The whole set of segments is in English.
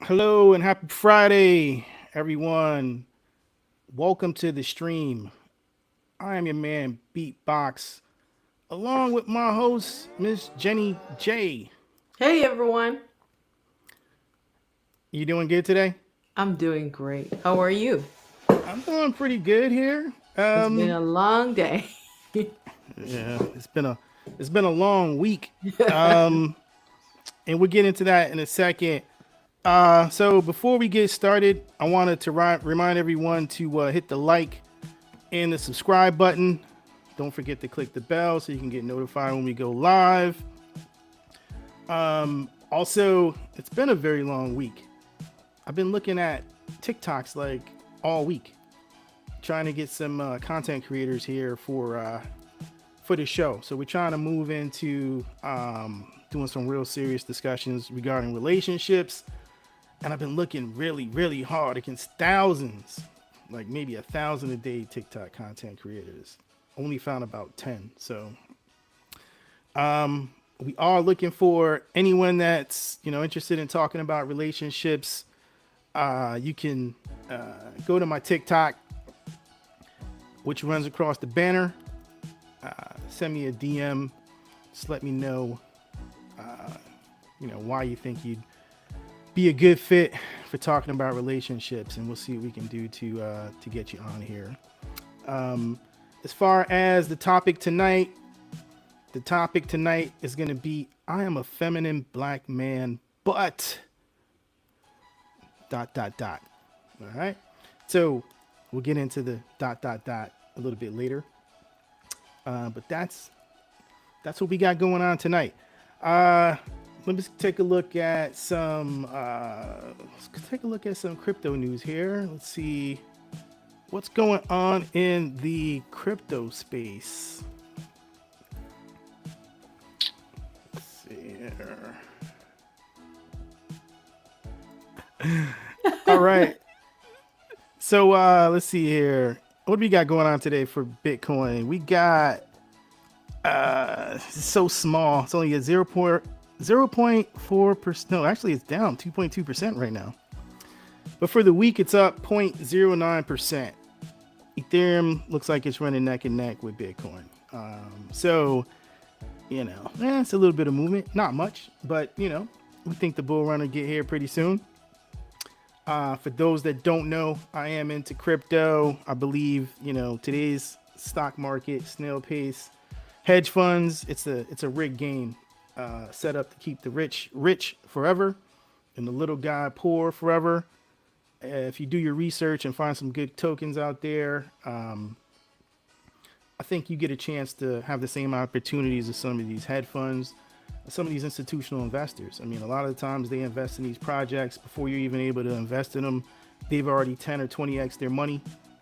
Hello and happy Friday, everyone. Welcome to the stream. I am your man, Beatbox, along with my host, Miss Jenny J. Hey everyone, You doing good today? I'm doing great. How are you? I'm doing pretty good here. It's been a long day. Yeah, it's been a long week. Um, and we'll get into that in a second. So before we get started, I wanted to remind everyone to hit the like and the subscribe button. Don't forget to click the bell so you can get notified when we go live. Also, it's been a very long week. I've been looking at TikToks like all week, trying to get some content creators here for the show. So we're trying to move into doing some real serious discussions regarding relationships, and I've been looking really, really hard against thousands, like maybe 1,000 a day TikTok content creators. Only found about 10. So we are looking for anyone that's interested in talking about relationships. You can go to my TikTok, which runs across the banner. Send me a DM. Just let me know, why you think you'd be a good fit for talking about relationships, and we'll see what we can do to get you on here. As far as the topic tonight is going to be I am a feminine black man, but dot dot dot. All right. So we'll get into the dot dot dot a little bit later. But that's what we got going on tonight. Let me take a look at some crypto news here. Let's see what's going on in the crypto space. Let's see here. All right. So let's see here. What do we got going on today for Bitcoin? We got it's so small. It's only a 0.4%. No, actually it's down 2.2% right now. But for the week it's up 0.09%. Ethereum looks like it's running neck and neck with Bitcoin. So it's a little bit of movement, not much, but we think the bull run will get here pretty soon. For those that don't know, I am into crypto. I believe today's stock market, snail pace, hedge funds. It's a rigged game, set up to keep the rich forever, and the little guy poor forever. If you do your research and find some good tokens out there, I think you get a chance to have the same opportunities as some of these hedge funds, some of these institutional investors. I mean, a lot of the times they invest in these projects before you're even able to invest in them. They've already 10 or 20x their money.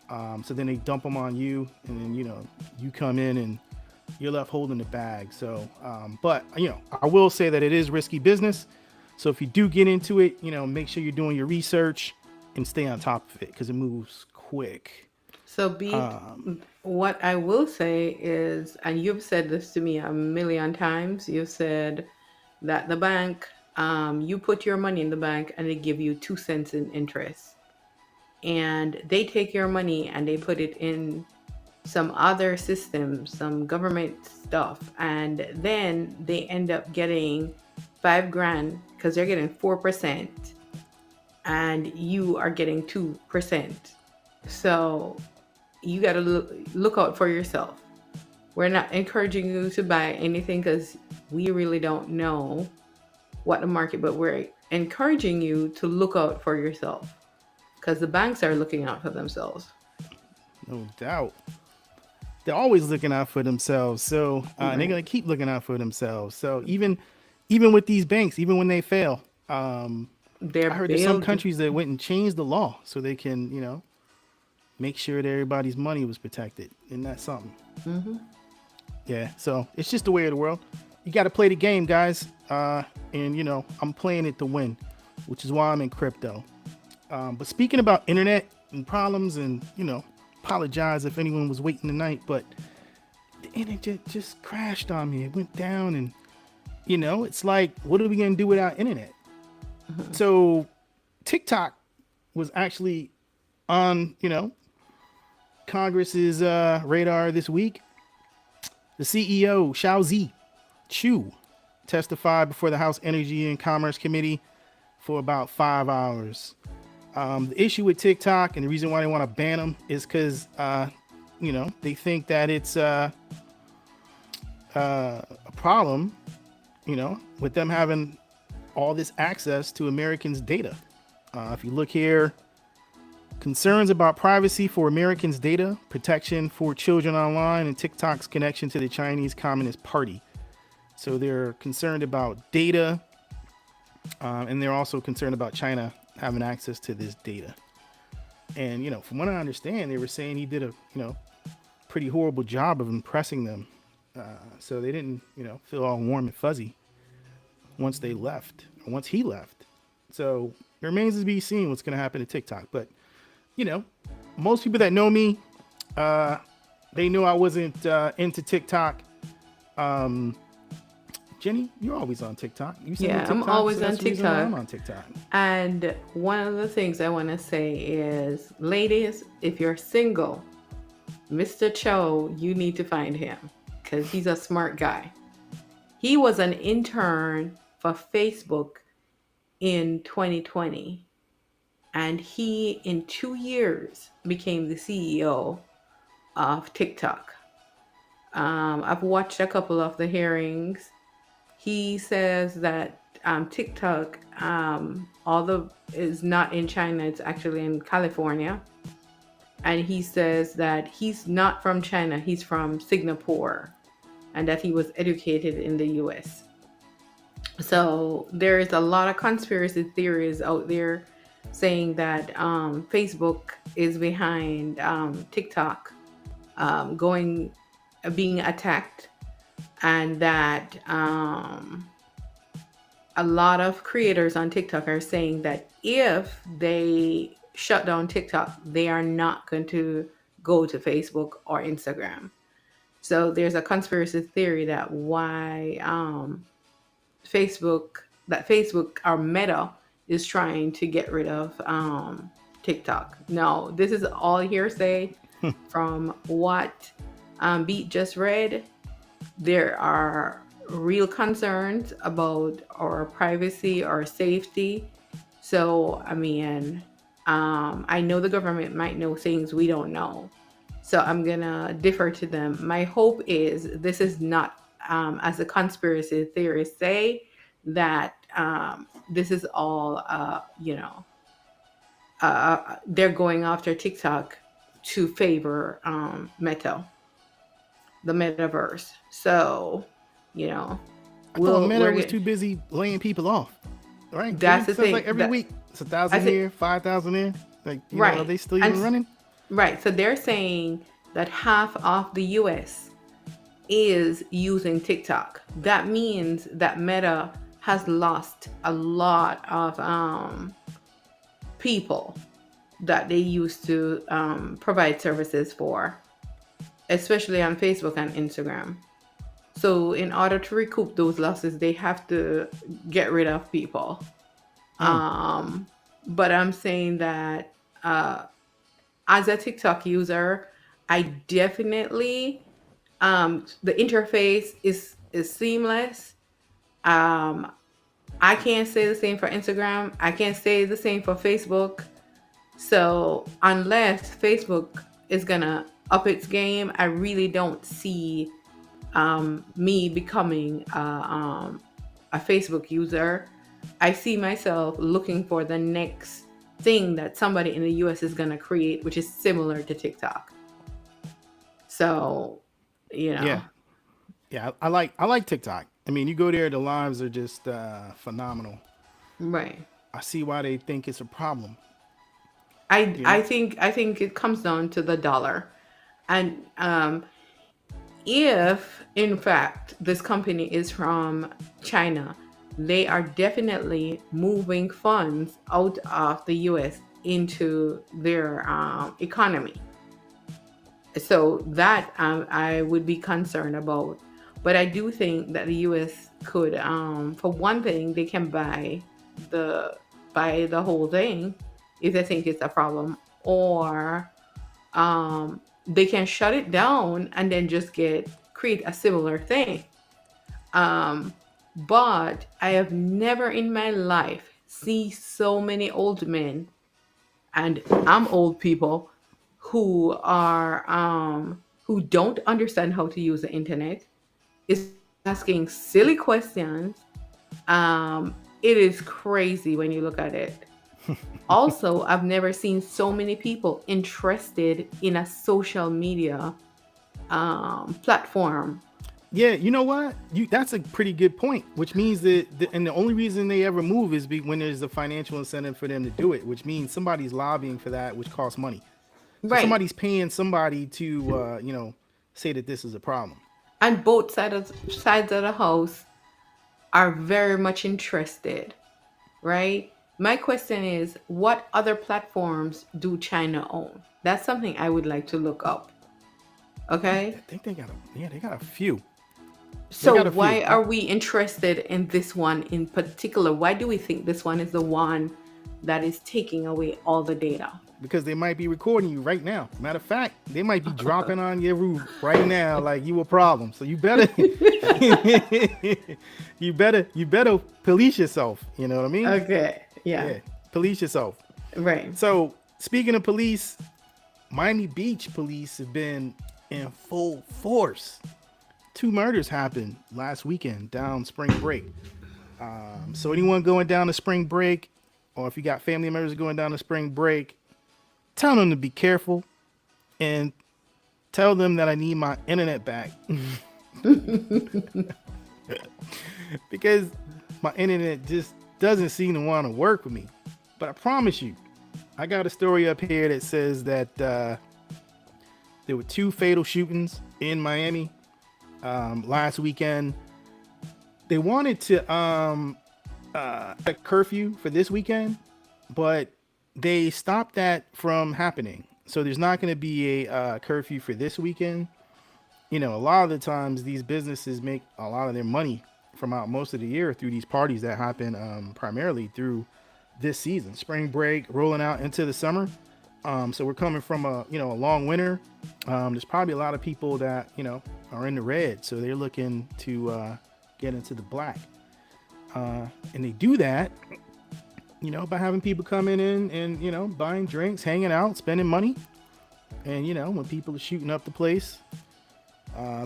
So then they dump them on you, and then you come in and you're left holding the bag. So, but I will say that it is risky business. So if you do get into it, make sure you're doing your research and stay on top of it because it moves quick. So, Beat, what I will say is, and you've said this to me a million times, you've said that the bank, you put your money in the bank and they give you 2 cents in interest. And they take your money and they put it in some other system, some government stuff, and then they end up getting 5 grand because they're getting 4% and you are getting 2%. So you got to look out for yourself. We're not encouraging you to buy anything because we really don't know what the market, but we're encouraging you to look out for yourself because the banks are looking out for themselves. No doubt. They're always looking out for themselves. So and they're Right. gonna keep looking out for themselves. So even with these banks, even when they fail, They're I heard there's some building. countries that went and changed the law so they can make sure that everybody's money was protected. Isn't that something? Hmm. Yeah. So it's just the way of the world. You got to play the game, guys. And I'm playing it to win, which is why I'm in crypto. But speaking about internet and problems, and apologize if anyone was waiting tonight, but the internet just crashed on me. It went down, and it's like, what are we gonna do without internet? So TikTok was actually on, Congress's radar this week. The CEO, Xiaozi Chu, testified before the House Energy and Commerce Committee for about 5 hours. The issue with TikTok and the reason why they want to ban them is because, they think that it's a problem, with them having all this access to Americans' data. If you look here, concerns about privacy for Americans' data, protection for children online, and TikTok's connection to the Chinese Communist Party. So they're concerned about data, and they're also concerned about China having access to this data. And, from what I understand, they were saying he did a, pretty horrible job of impressing them. So they didn't, feel all warm and fuzzy once they left, or once he left. So it remains to be seen what's going to happen to TikTok. But, most people that know me, they knew I wasn't into TikTok. Jenny, you're always on TikTok. You Yeah, I'm always on TikTok. I'm on TikTok. And one of the things I want to say is, ladies, if you're single, Mr. Cho, you need to find him because he's a smart guy. He was an intern for Facebook in 2020, and he, in 2 years, became the CEO of TikTok. I've watched a couple of the hearings. He says that TikTok, although is not in China, it's actually in California. And he says that he's not from China, he's from Singapore, and that he was educated in the US. So there is a lot of conspiracy theories out there saying that Facebook is behind TikTok being attacked, and that a lot of creators on TikTok are saying that if they shut down TikTok, they are not going to go to Facebook or Instagram. So there's a conspiracy theory that Facebook or Meta is trying to get rid of TikTok. No, this is all hearsay from what Beat just read. There are real concerns about our privacy or safety. So, I mean, I know the government might know things we don't know. So I'm going to defer to them. My hope is this is not, as the conspiracy theorists say, that this is all, they're going after TikTok to favor Meta, the metaverse. So, I thought Meta was too busy laying people off. Right? That's the thing. Like every week, it's 1,000 here, 5,000 there. Like, right. Are they still even running? Right. So they're saying that half of the US is using TikTok. That means that Meta has lost a lot of people that they used to provide services for, especially on Facebook and Instagram. So in order to recoup those losses, they have to get rid of people. But I'm saying that as a TikTok user, I definitely, the interface is seamless. I can't say the same for Instagram. I can't say the same for Facebook. So unless Facebook is gonna up its game, I really don't see me becoming a Facebook user. I see myself looking for the next thing that somebody in the US is gonna create, which is similar to TikTok. So, Yeah, I like TikTok. I mean, you go there, the lives are just phenomenal. Right. I see why they think it's a problem. I think it comes down to the dollar, and if in fact this company is from China, they are definitely moving funds out of the US into their economy. So that I would be concerned about. But I do think that the US could, for one thing, they can buy the by the whole thing if they think it's a problem, or they can shut it down and then just get create a similar thing. Um, but I have never in my life see so many old men, and I'm old people, who don't understand how to use the internet, is asking silly questions. It is crazy when you look at it. Also, I've never seen so many people interested in a social media platform. Yeah, you know what? That's a pretty good point. Which means that, and the only reason they ever move is when there's a financial incentive for them to do it. Which means somebody's lobbying for that, which costs money. So Right. somebody's paying somebody to, say that this is a problem. And both sides of the house are very much interested, right? My question is, what other platforms do China own? That's something I would like to look up. I Okay. think they got a few. They So got a few. why are we interested in this one in particular? Why do we think this one is the one that is taking away all the data? Because they might be recording you right now. Matter of fact, they might be dropping on your roof right now like you a problem. So you better you better police yourself. You know what I mean? Okay. Yeah. Yeah, police yourself. Right. So speaking of police, Miami Beach police have been in full force. Two murders happened last weekend down spring break. So anyone going down to spring break, or if you got family members going down to spring break, tell them to be careful and tell them that I need my internet back because my internet just doesn't seem to want to work with me. But I promise you, I got a story up here that says that there were two fatal shootings in Miami last weekend. They wanted to a curfew for this weekend, but they stopped that from happening. So there's not going to be a curfew for this weekend. You know, a lot of the times these businesses make a lot of their money from out most of the year through these parties that happen primarily through this season, spring break, rolling out into the summer. So we're coming from a long winter. There's probably a lot of people that are in the red, so they're looking to get into the black, and they do that by having people coming in and buying drinks, hanging out, spending money. And when people are shooting up the place,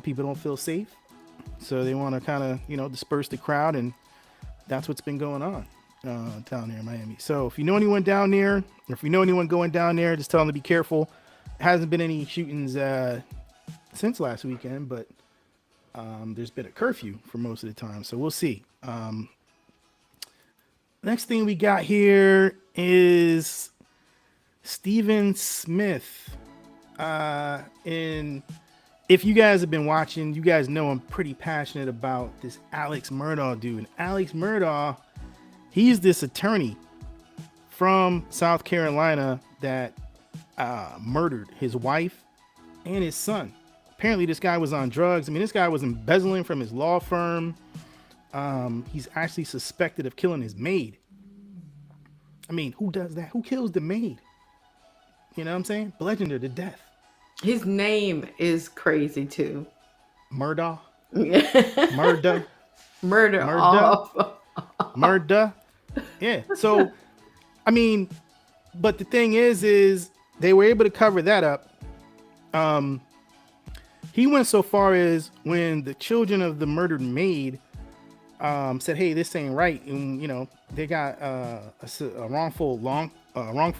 people don't feel safe, so they want to kind of disperse the crowd, and that's what's been going on down there in Miami. So if you know anyone down there, or if you know anyone going down there, just tell them to be careful. Hasn't been any shootings since last weekend, but there's been a curfew for most of the time, so we'll see. Next thing we got here is Stephen Smith. And if you guys have been watching, you guys know I'm pretty passionate about this Alex Murdaugh dude. And Alex Murdaugh, he's this attorney from South Carolina that murdered his wife and his son. Apparently this guy was on drugs. I mean, this guy was embezzling from his law firm. He's actually suspected of killing his maid. I mean, who does that? Who kills the maid? You know what I'm saying? Bludgeoned her to death. His name is crazy too. Murdaugh. Yeah. Murda. Murder Murda. off. Murda. Yeah. So, I mean, but the thing is they were able to cover that up. He went so far as when the children of the murdered maid said, "Hey, this ain't right," and they got a wrongful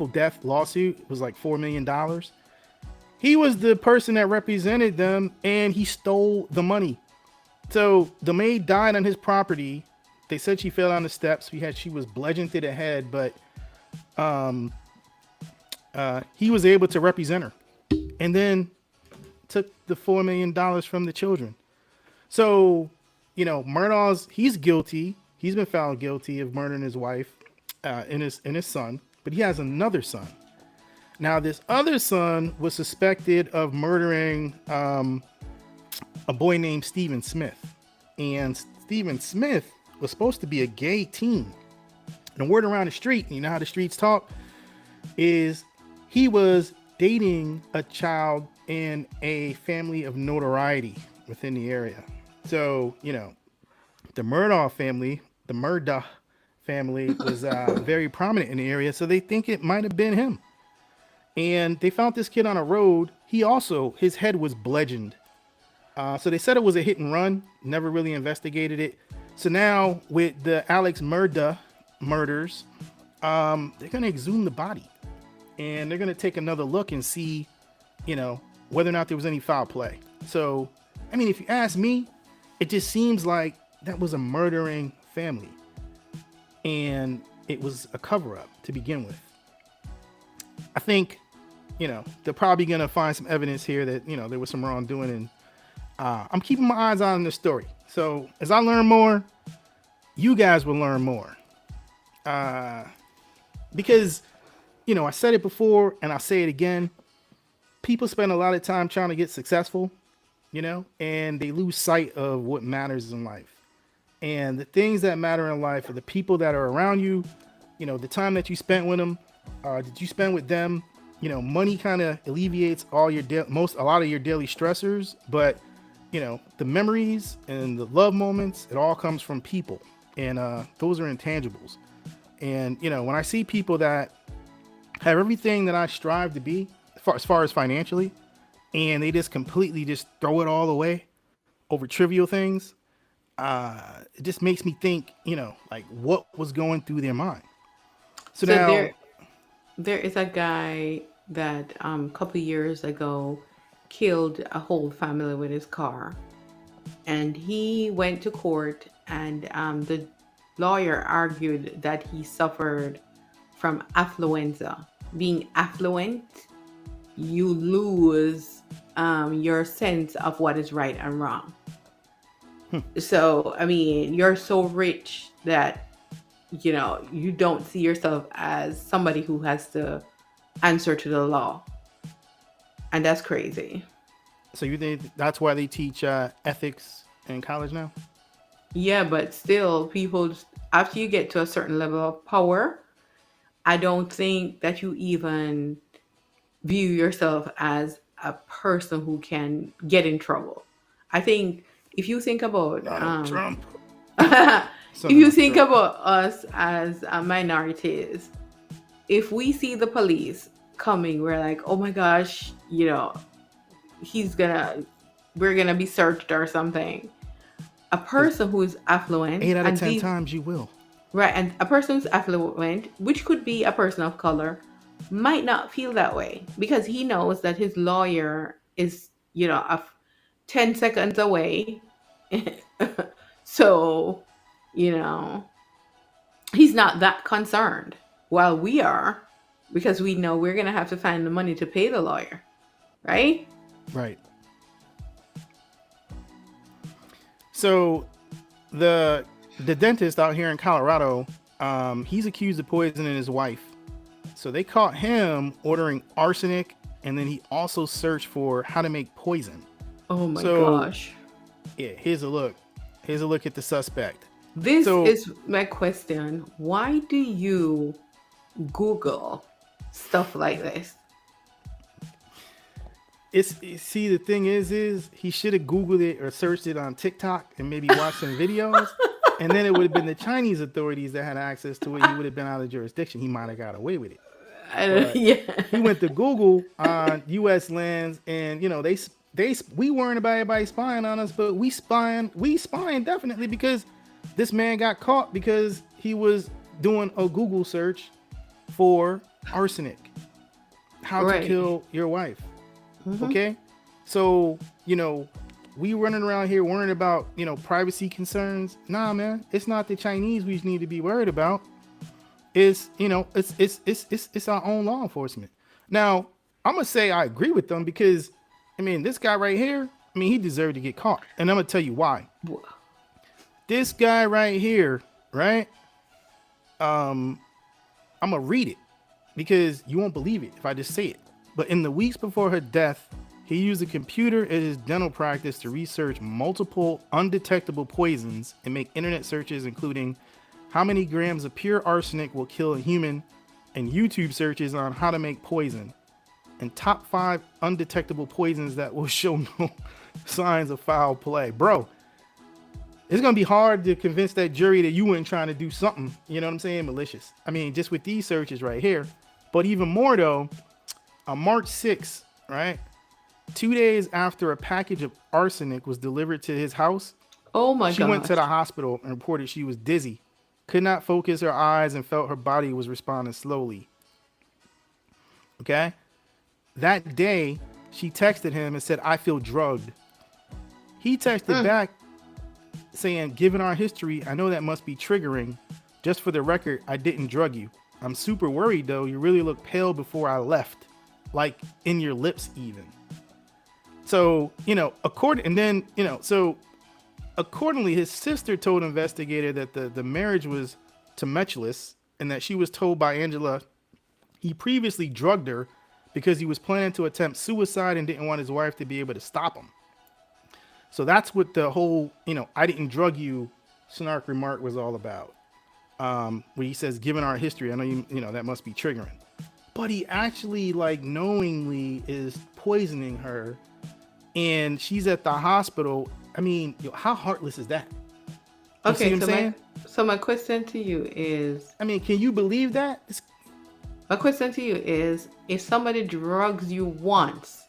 death lawsuit. It was like $4 million. He was the person that represented them, and he stole the money. So the maid died on his property. They said she fell down the steps. She was bludgeoned to the head, but he was able to represent her, and then took the $4 million from the children. So, Murdaugh's, he's guilty. He's been found guilty of murdering his wife and his son, but he has another son. Now, this other son was suspected of murdering a boy named Stephen Smith. And Stephen Smith was supposed to be a gay teen. And the word around the street, you know how the streets talk, is he was dating a child in a family of notoriety within the area. So, the Murdaugh family, the Murdaugh family was very prominent in the area. So they think it might have been him. And they found this kid on a road. His head was bludgeoned. So they said it was a hit and run, never really investigated it. So now with the Alex Murdaugh murders, they're going to exhume the body and they're going to take another look and see, whether or not there was any foul play. So, I mean, if you ask me, it just seems like that was a murdering family and it was a cover up to begin with. I think, they're probably going to find some evidence here that, there was some wrongdoing, and I'm keeping my eyes on this story. So as I learn more, you guys will learn more. Because, I said it before and I'll say it again. People spend a lot of time trying to get successful, and they lose sight of what matters in life. And the things that matter in life are the people that are around you, the time that you spent with them, did you spend with them? Money kind of alleviates a lot of your daily stressors, but the memories and the love moments, it all comes from people, and those are intangibles. And when I see people that have everything that I strive to be, as far as financially, and they just completely just throw it all away over trivial things, it just makes me think, like what was going through their mind. So So now, there is a guy that a couple years ago killed a whole family with his car, and he went to court, and the lawyer argued that he suffered from affluenza. Being affluent, you lose your sense of what is right and wrong. So, I mean, you're so rich that, you don't see yourself as somebody who has to answer to the law. And that's crazy. so you think that's why they teach ethics in college now? Yeah, but still, after you get to a certain level of power, I don't think that you even view yourself as a person who can get in trouble. I think if you think about Donald Trump, if son you of think Trump. about us as minorities, if we see the police coming, we're like, oh my gosh, he's gonna, we're gonna be searched or something. A Because person who is affluent, 8 out of 10 times you will. right, and a person who's affluent, which could be a person of color, might not feel that way because he knows that his lawyer is, 10 seconds away. So, you know, he's not that concerned, while we are, because we know we're going to have to find the money to pay the lawyer, right? Right. So the dentist out here in Colorado, he's accused of poisoning his wife. So they caught him ordering arsenic, and then he also searched for how to make poison. Oh my So gosh. yeah, here's a look. Here's a look at the suspect. This So is my question. Why do you Google stuff like this? see, the thing is he should have Googled it or searched it on TikTok and maybe watched some videos, and then it would have been the Chinese authorities that had access to it. He would have been out of jurisdiction. He might have got away with it. I don't, But yeah. he went to Google on U.S. lands, and we weren't about everybody spying on us, but we spying definitely, because this man got caught because he was doing a Google search for arsenic, how to Right. kill your wife. Okay, so we running around here worrying about privacy concerns. Nah, man, it's not the Chinese we need to be worried about. It's it's our own law enforcement. Now I'm gonna say I agree with them, because this guy right here, he deserved to get caught, and I'm gonna tell you why. This guy right here, right? I'm gonna read it because you won't believe it if I just say it. But in the weeks before her death, he used a computer at his dental practice to research multiple undetectable poisons and make internet searches, including How many grams of pure arsenic will kill a human? And YouTube searches on how to make poison. And top 5 undetectable poisons that will show no signs of foul play. Bro, it's going to be hard to convince that jury that you weren't trying to do something, you know what I'm saying, malicious. I mean, just with these searches right here. But even more though, on March 6th, right, 2 days after a package of arsenic was delivered to his house, Oh my she went gosh. to the hospital and reported she was dizzy, could not focus her eyes, and felt her body was responding slowly. Okay? That day, she texted him and said, I feel drugged. He texted back saying, given our history, I know that must be triggering. Just for the record, I didn't drug you. I'm super worried though. You really look pale before I left. Like in your lips even. So, accordingly, his sister told investigator that the marriage was tumultuous and that she was told by Angela he previously drugged her because he was planning to attempt suicide and didn't want his wife to be able to stop him. So that's what the whole, I didn't drug you snark remark was all about. Where he says, given our history, I know that must be triggering. But he actually knowingly is poisoning her and she's at the hospital. I mean, how heartless is that? You see Okay, what I'm saying? so my question to you is, I mean, can you believe that? if somebody drugs you once,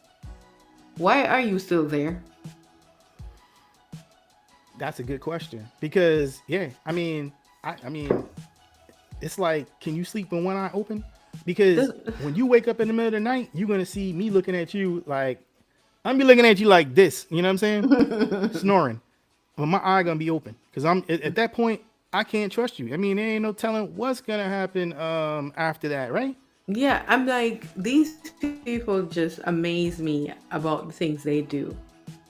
why are you still there? That's a good question because I mean, it's like, can you sleep with one eye open? Because when you wake up in the middle of the night, you're gonna see me looking at you like I'm be looking at you like this. You know what I'm saying? Snoring, but my eye gonna be open because I'm at that point. I can't trust you. I mean, there ain't no telling what's gonna happen after that, right? Yeah, I'm like, these people just amaze me about the things they do.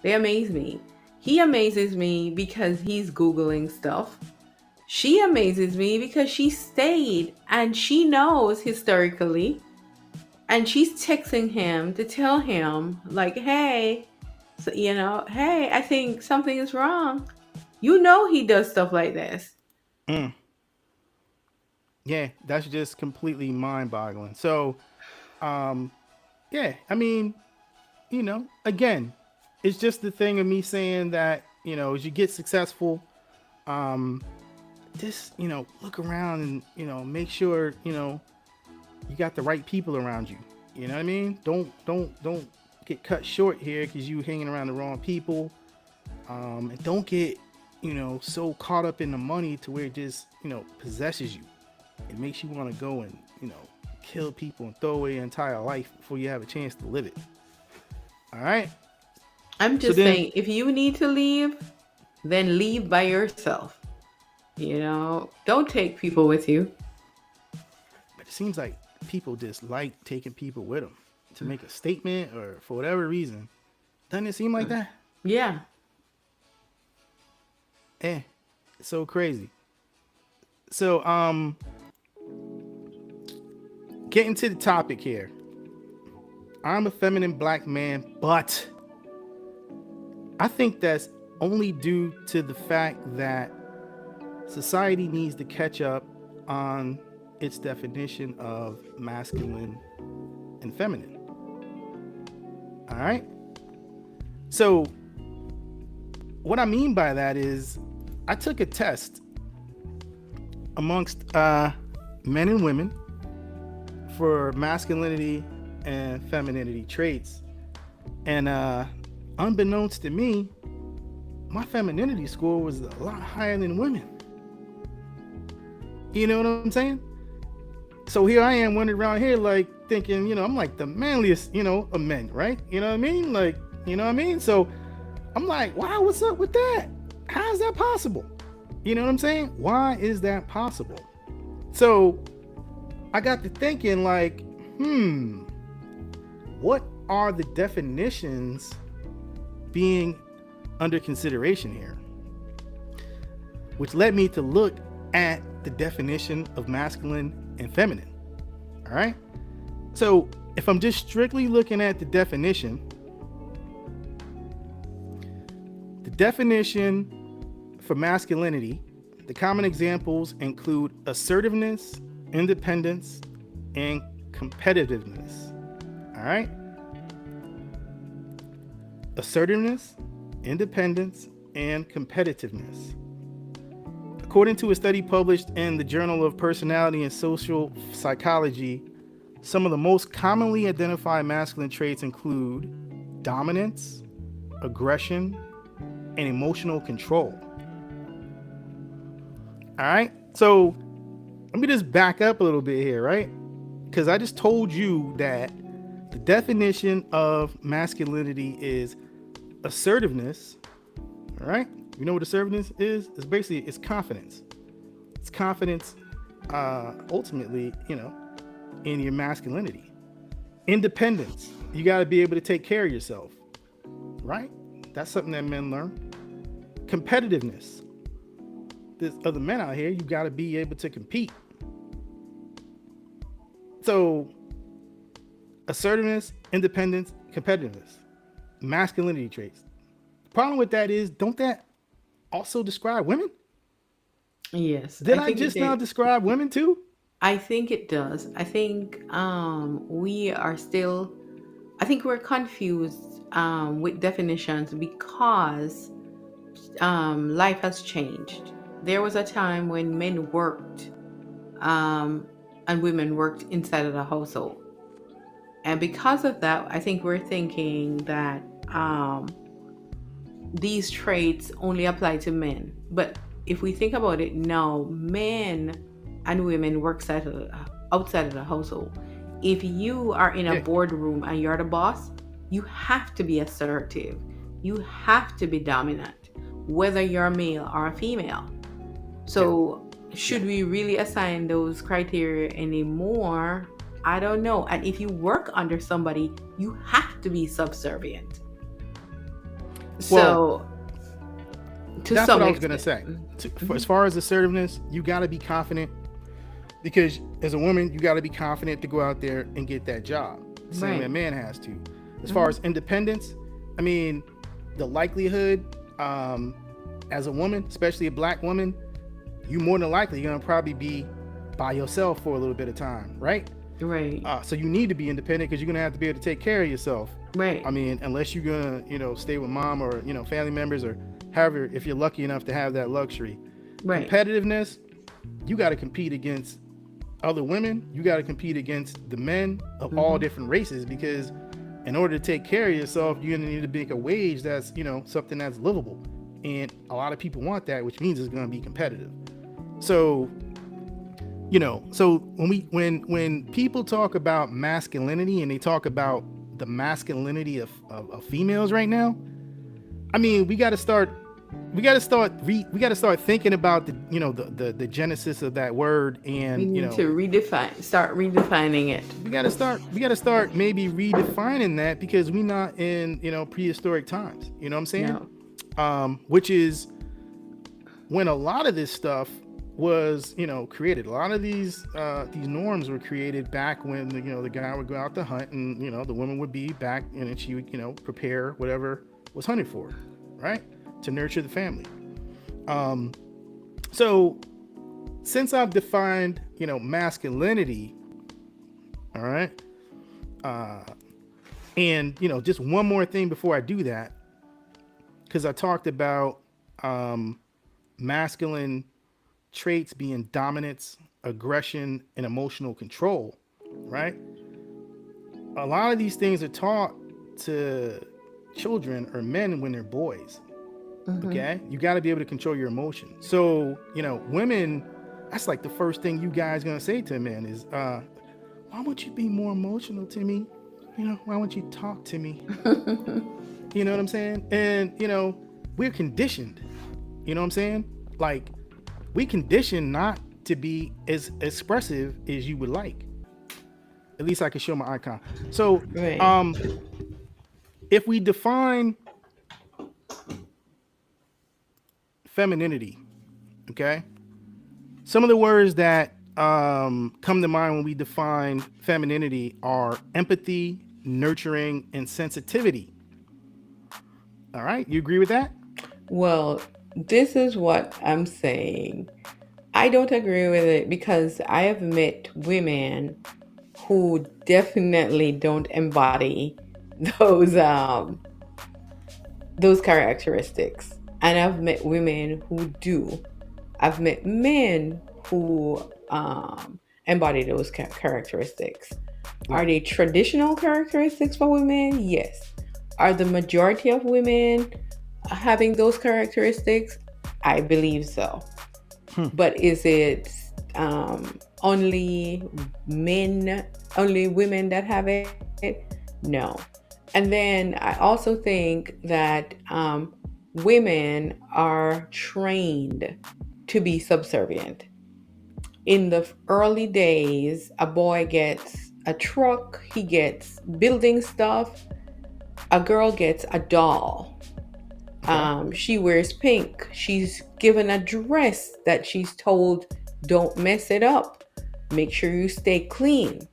They amaze me. He amazes me because he's Googling stuff. She amazes me because she stayed and she knows historically. And she's texting him to tell him, like, hey, so, hey, I think something is wrong. He does stuff like this. Yeah, that's just completely mind-boggling. So, I mean, again, it's just the thing of me saying that, as you get successful, just, look around and, make sure, you got the right people around you. You know what I mean? Don't get cut short here because you hanging around the wrong people. And don't get, so caught up in the money to where it just, possesses you. It makes you want to go and, kill people and throw away your entire life before you have a chance to live it. All right. I'm just saying, if you need to leave, then leave by yourself. Don't take people with you. But it seems like people just like taking people with them to make a statement or for whatever reason. Doesn't it seem like that? Yeah. It's so crazy. So, getting to the topic here. I'm a feminine black man, but I think that's only due to the fact that society needs to catch up on its definition of masculine and feminine. All right. So what I mean by that is I took a test amongst men and women for masculinity and femininity traits. And unbeknownst to me, my femininity score was a lot higher than women. You know what I'm saying? So here I am running around here like thinking, I'm like the manliest, of men, right? You know what I mean? Like, you know what I mean? So I'm like, wow, what's up with that? How is that possible? You know what I'm saying? Why is that possible? So I got to thinking like, what are the definitions being under consideration here? Which led me to look at the definition of masculine and feminine. All right. So if I'm just strictly looking at the definition for masculinity The common examples include assertiveness, independence, and competitiveness. All right? Assertiveness, independence, and competitiveness. According to a study published in the Journal of Personality and Social Psychology, some of the most commonly identified masculine traits include dominance, aggression, and emotional control. All right? So let me just back up a little bit here, right? Because I just told you that the definition of masculinity is assertiveness. All right? You know what assertiveness is? It's basically it's confidence. It's confidence, ultimately, in your masculinity. Independence. You got to be able to take care of yourself, right? That's something that men learn. Competitiveness. There's other men out here. You got to be able to compete. So, assertiveness, independence, competitiveness, masculinity traits. The problem with that is, don't that also describe women? Yes, Did I just now describe women too? I think it does. I think we are still. I think we're confused with definitions because life has changed. There was a time when men worked um, and women worked inside of the household. And because of that, I think we're thinking that these traits only apply to men. But if we think about it now, men and women work outside of the household. If you are in a Yeah. boardroom and you're the boss, you have to be assertive. You have to be dominant, whether you're a male or a female. Yeah. So, Yeah. should we really assign those criteria anymore? I don't know. And if you work under somebody, you have to be subservient. Well, So, to that's what some I was gonna extent. say. Mhm. As far as assertiveness, you got to be confident because as a woman, you got to be confident to go out there and get that job. Same way a Right. man has to. As far Mhm. as independence, I mean, the likelihood, as a woman, especially a black woman, you more than likely gonna probably be by yourself for a little bit of time, right? Right. So you need to be independent because you're gonna have to be able to take care of yourself. I Right. mean, unless you're gonna, stay with mom or family members or however, if you're lucky enough to have that luxury. Right. Competitiveness, you got to compete against other women. You got to compete against the men of all Mhm. different races because in order to take care of yourself, you're gonna need to make a wage that's something that's livable, and a lot of people want that, which means it's gonna be competitive. So so when people talk about masculinity and they talk about the masculinity of females right now, I mean, we got to start thinking about the genesis of that word, We and need to start redefining it. we got to start maybe redefining that because we're not in prehistoric times, you know what I'm saying? No. Which is when a lot of this stuff was created. A lot of these norms were created back when the guy would go out to hunt, and the woman would be back, and then she would prepare whatever was hunted for, right, to nurture the family. So since I've defined masculinity, all right, and just one more thing before I do that, because I talked about masculine traits being dominance, aggression, and emotional control, right? A lot of these things are taught to children or men when they're boys. Mhm. Okay, you got to be able to control your emotions. So women, that's like the first thing you guys gonna say to a man is, "Why won't you be more emotional to me? Why won't you talk to me?" You know what I'm saying? And we're conditioned. You know what I'm saying? Like, we conditioned not to be as expressive as you would like. At least I can show my icon. So, Right. if we define femininity, okay, some of the words that come to mind when we define femininity are empathy, nurturing, and sensitivity. All right, you agree with that? Well, This is what I'm saying. I don't agree with it because I have met women who definitely don't embody those um those characteristics. And I've met women who do. I've met men who embody those characteristics. Are Right. they traditional characteristics for women? Yes. Are the majority of women having those characteristics? I believe so. Hmm. But is it only men, only women that have it? No. And then I also think that women are trained to be subservient. In the early days, a boy gets a truck, he gets building stuff, a girl gets a doll. Okay. She wears pink. She's given a dress that she's told, don't mess it up. Make sure you stay clean.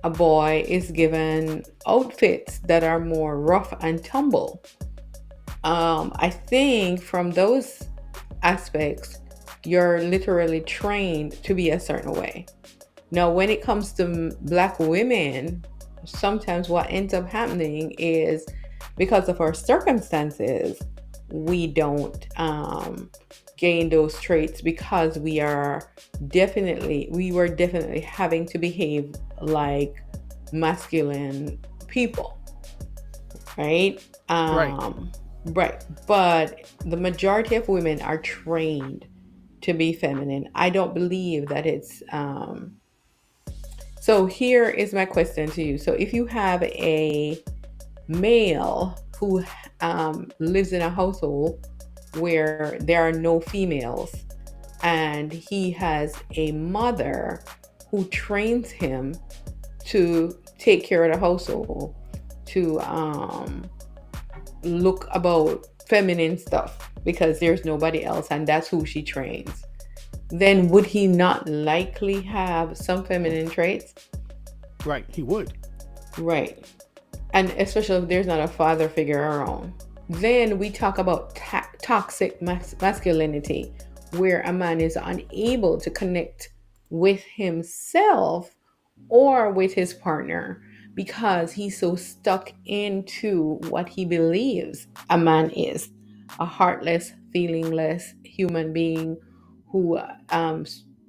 A boy is given outfits that are more rough and tumble. I think from those aspects, you're literally trained to be a certain way. Now, when it comes to black women, sometimes what ends up happening is because of our circumstances, we don't gain those traits because we were definitely having to behave like masculine people, right? Right. Right. But the majority of women are trained to be feminine. I don't believe that it's so here is my question to you. So if you have a male who lives in a household where there are no females, and he has a mother who trains him to take care of the household, to look about feminine stuff because there's nobody else and that's who she trains, then would he not likely have some feminine traits? Right. He would. Right. And especially if there's not a father figure around. Then we talk about toxic masculinity, where a man is unable to connect with himself or with his partner because he's so stuck into what he believes a man is, a heartless, feelingless human being who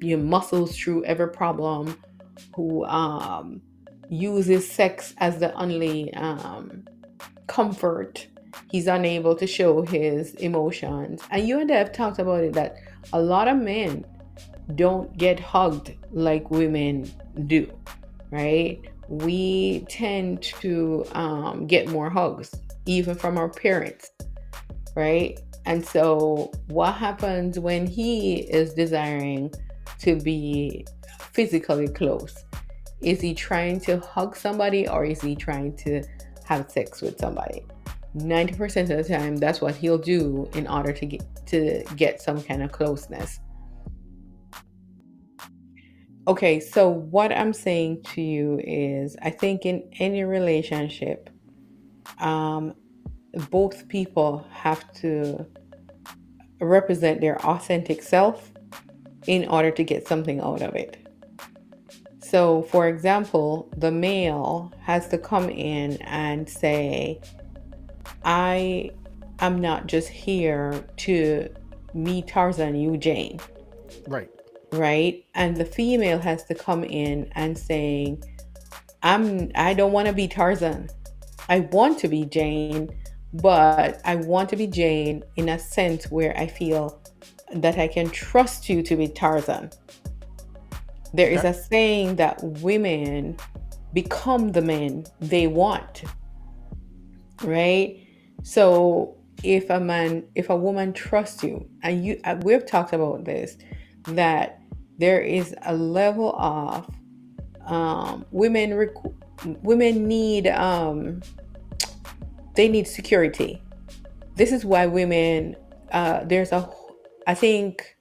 muscles through every problem, who uses sex as the only comfort. He's unable to show his emotions. And you and I have talked about it that a lot of men don't get hugged like women do, right? We tend to get more hugs, even from our parents, right? And so, what happens when he is desiring to be physically close? Is he trying to hug somebody or is he trying to have sex with somebody? 90% of the time, that's what he'll do in order to get some kind of closeness. Okay, so what I'm saying to you is I think in any relationship, um, both people have to represent their authentic self in order to get something out of it. So, for example, the male has to come in and say, I am not just here to me Tarzan, you Jane, Right. right? And the female has to come in and saying, I don't want to be Tarzan. I want to be Jane, but I want to be Jane in a sense where I feel that I can trust you to be Tarzan. There is Okay. a saying that women become the men they want, right? So if a woman trusts you, and we've talked about this, that there is a level of women need they need security. This is why women I think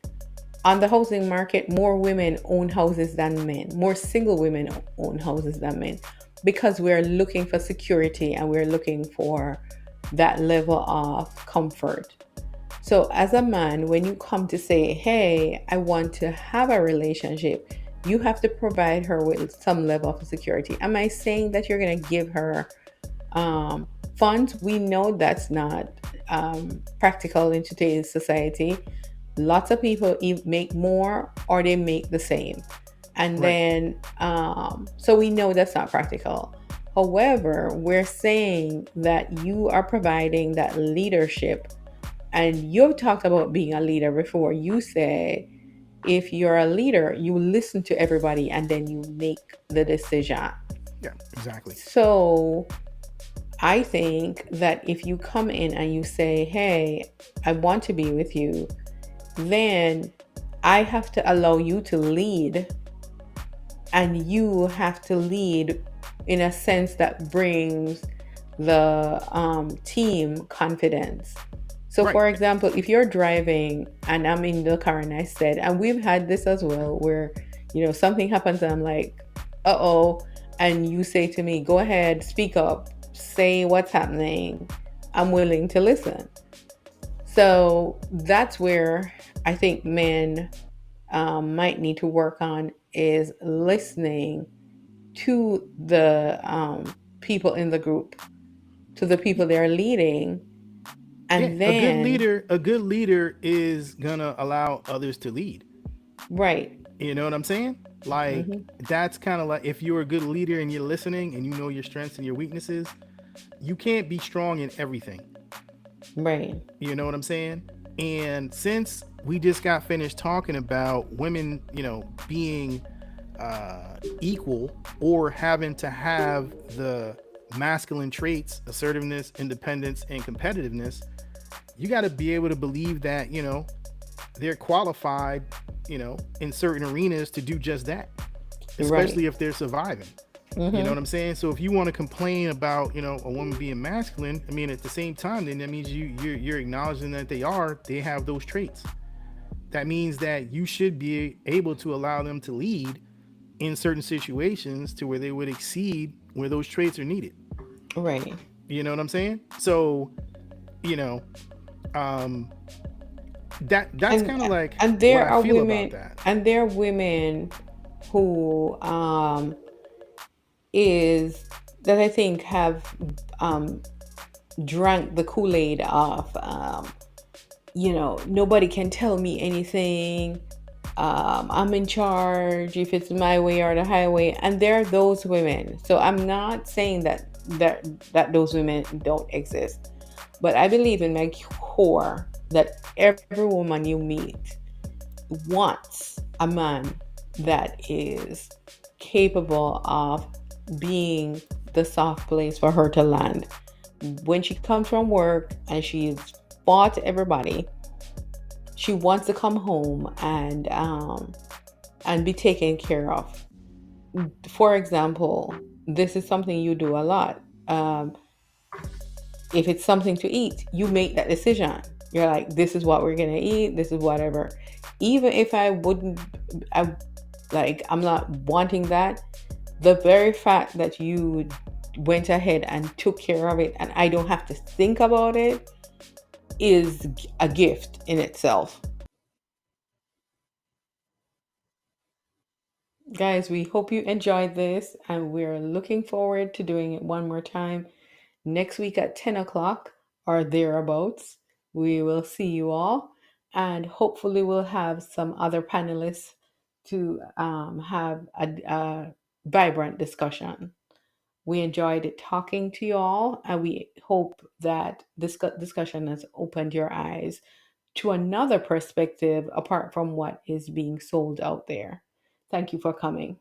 on the housing market, more women own houses than men. More single women own houses than men because we're looking for security and we're looking for that level of comfort. So, as a man, when you come to say, hey, I want to have a relationship, you have to provide her with some level of security. Am I saying that you're going to give her funds? We know that's not practical in today's society. Lots of people make more or they make the same. And Right. then, so we know that's not practical. However, we're saying that you are providing that leadership, and you've talked about being a leader before. You say if you're a leader, you listen to everybody and then you make the decision. Yeah, exactly. So I think that if you come in and you say, hey, I want to be with you, then I have to allow you to lead, and you have to lead in a sense that brings the team confidence. So, Right. for example, if you're driving and I'm in the car and I said, and we've had this as well, where something happens and I'm like, uh oh, and you say to me, go ahead, speak up, say what's happening. I'm willing to listen. So that's where I think men might need to work on is listening to the people in the group, to the people they're leading, Yeah, and then a good leader is gonna allow others to lead. right, You know what I'm saying? Like hmm that's kind of like if you're a good leader and you're listening and you know your strengths and your weaknesses, you can't be strong in everything. right, You know what I'm saying? And since we just got finished talking about women, being equal or having to have the masculine traits, assertiveness, independence, and competitiveness, you got to be able to believe that, they're qualified, in certain arenas to do just that, right, especially if they're surviving. You know hmm what I'm saying? So if you want to complain about, a woman being masculine, I mean, at the same time, then that means you're acknowledging that they have those traits. That means that you should be able to allow them to lead in certain situations to where they would exceed where those traits are needed. right. You know what I'm saying? So, you know, um, that's And kind of like and what there I are feel about women, that. and there are women who is that I think have um drank the Kool-Aid of nobody can tell me anything. I'm in charge if it's my way or the highway. And there are those women. So I'm not saying that those women don't exist, but I believe in my core that every woman you meet wants a man that is capable of being the soft place for her to land. When she comes from work and she's fought everybody, she wants to come home and be taken care of. For example, this is something you do a lot. If it's something to eat, you make that decision. You're like, this is what we're gonna eat. This is whatever. Even if I wouldn't, I I'm not wanting that. The very fact that you went ahead and took care of it, and I don't have to think about it, is a gift in itself. Guys, we hope you enjoyed this, and we're looking forward to doing it one more time next week at 10 o'clock or thereabouts. We will see you all, and hopefully, we'll have some other panelists to have a vibrant discussion. We enjoyed talking to you all, and we hope that this discussion has opened your eyes to another perspective apart from what is being sold out there. Thank you for coming.